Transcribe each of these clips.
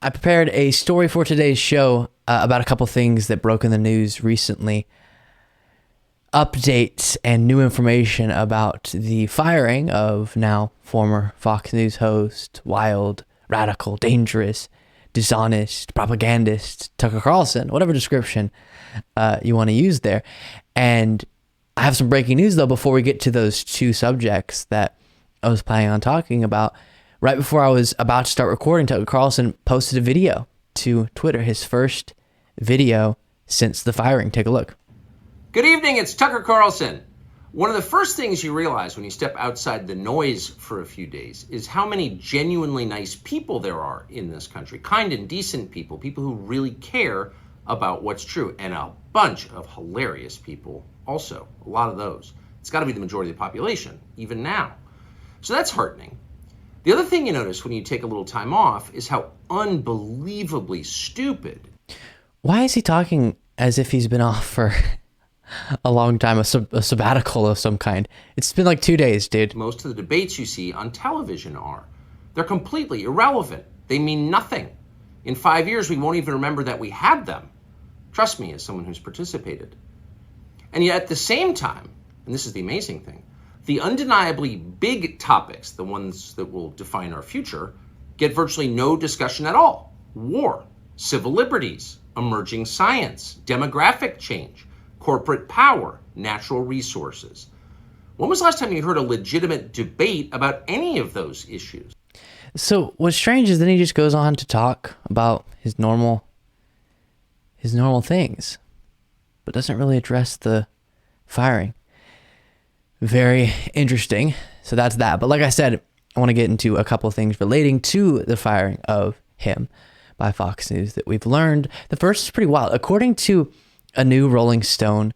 I prepared a story for today's show about a couple things that broke in the news recently. Updates and new information about the firing of now former Fox News host, wild, radical, dangerous, dishonest, propagandist Tucker Carlson, whatever description you want to use there. And I have some breaking news, though, before we get to those two subjects that I was planning on talking about. Right before I was about to start recording, Tucker Carlson posted a video to Twitter, his first video since the firing. Take a look. Good evening, it's Tucker Carlson. One of the first things you realize when you step outside the noise for a few days is how many genuinely nice people there are in this country. Kind and decent people, people who really care about what's true, and a bunch of hilarious people also, a lot of those. It's got to be the majority of the population, even now. So that's heartening. The other thing you notice when you take a little time off is how unbelievably stupid. Why is he talking as if he's been off for a long time, a sabbatical of some kind? It's been like 2 days, dude. Most of the debates you see on television are. They're completely irrelevant. They mean nothing. In 5 years, we won't even remember that we had them. Trust me, as someone who's participated. And yet at the same time, and this is the amazing thing, the undeniably big topics, the ones that will define our future, get virtually no discussion at all. War, civil liberties, emerging science, demographic change, corporate power, natural resources. When was the last time you heard a legitimate debate about any of those issues? So what's strange is then he just goes on to talk about his normal things, but doesn't really address the firing. Very interesting. So that's that. But like I said, I want to get into a couple of things relating to the firing of him by Fox News that we've learned. The first is pretty wild. According to a new Rolling Stone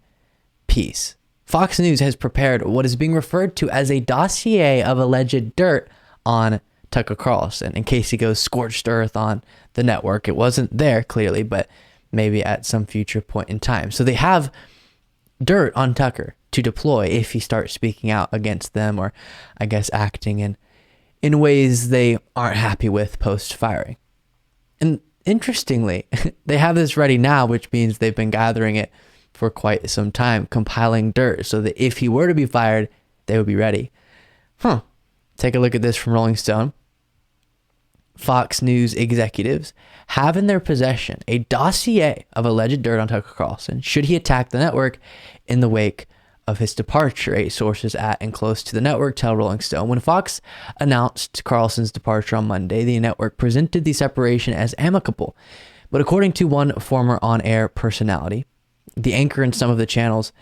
piece, Fox News has prepared what is being referred to as a dossier of alleged dirt on Tucker Carlson, in case he goes scorched earth on the network. It wasn't there, clearly, but maybe at some future point in time. So they have dirt on Tucker to deploy if he starts speaking out against them, or I guess acting in ways they aren't happy with post-firing. And interestingly, they have this ready now, which means they've been gathering it for quite some time, compiling dirt so that if he were to be fired, they would be ready. Take a look at this from Rolling Stone. Fox News executives have in their possession a dossier of alleged dirt on Tucker Carlson should he attack the network in the wake of his departure. 8 sources at and close to the network tell Rolling Stone. When Fox announced Carlson's departure on Monday, the network presented the separation as amicable. But according to one former on-air personality, the anchor and some of the channel's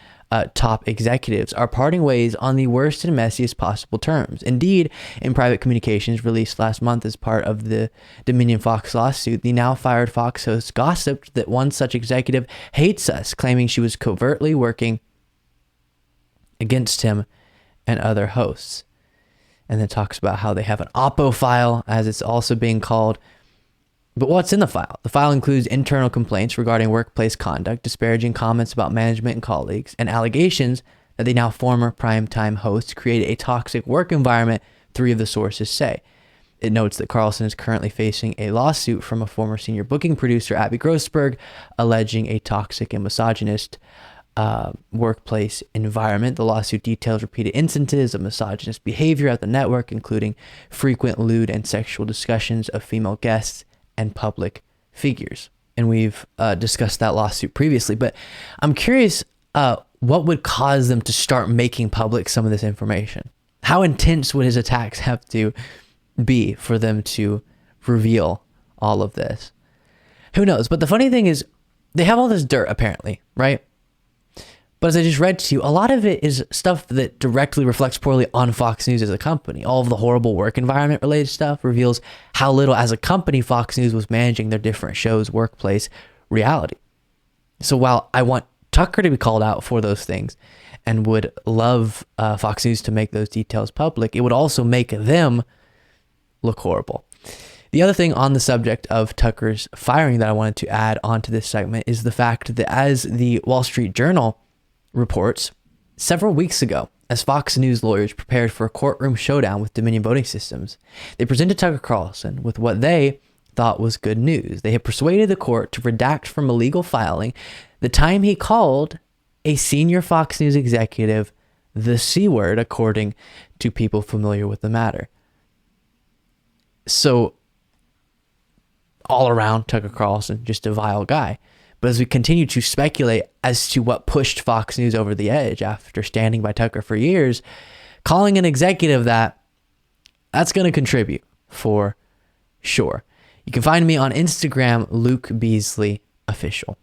top executives are parting ways on the worst and messiest possible terms. Indeed, in private communications released last month as part of the Dominion Fox lawsuit, the now fired Fox host gossiped that one such executive hates us, claiming she was covertly working against him and other hosts. And then talks about how they have an Oppo file, as it's also being called. But what's in the file? The file includes internal complaints regarding workplace conduct, disparaging comments about management and colleagues, and allegations that the now former primetime host created a toxic work environment, 3 of the sources say. It notes that Carlson is currently facing a lawsuit from a former senior booking producer, Abby Grossberg, alleging a toxic and misogynist workplace environment. The lawsuit details repeated instances of misogynist behavior at the network, including frequent lewd and sexual discussions of female guests and public figures. And we've discussed that lawsuit previously, but I'm curious what would cause them to start making public some of this information? How intense would his attacks have to be for them to reveal all of this? Who knows? But the funny thing is, they have all this dirt apparently, right? But as I just read to you, a lot of it is stuff that directly reflects poorly on Fox News as a company. All of the horrible work environment related stuff reveals how little as a company Fox News was managing their different shows' workplace reality. So while I want Tucker to be called out for those things and would love Fox News to make those details public, it would also make them look horrible. The other thing on the subject of Tucker's firing that I wanted to add onto this segment is the fact that, as the Wall Street Journal reports, several weeks ago, as Fox News lawyers prepared for a courtroom showdown with Dominion Voting Systems, they presented Tucker Carlson with what they thought was good news. They had persuaded the court to redact from a legal filing the time he called a senior Fox News executive the C word, according to people familiar with the matter. So, all around, Tucker Carlson, just a vile guy. But as we continue to speculate as to what pushed Fox News over the edge after standing by Tucker for years, calling an executive that's going to contribute for sure. You can find me on Instagram, Luke Beasley Official.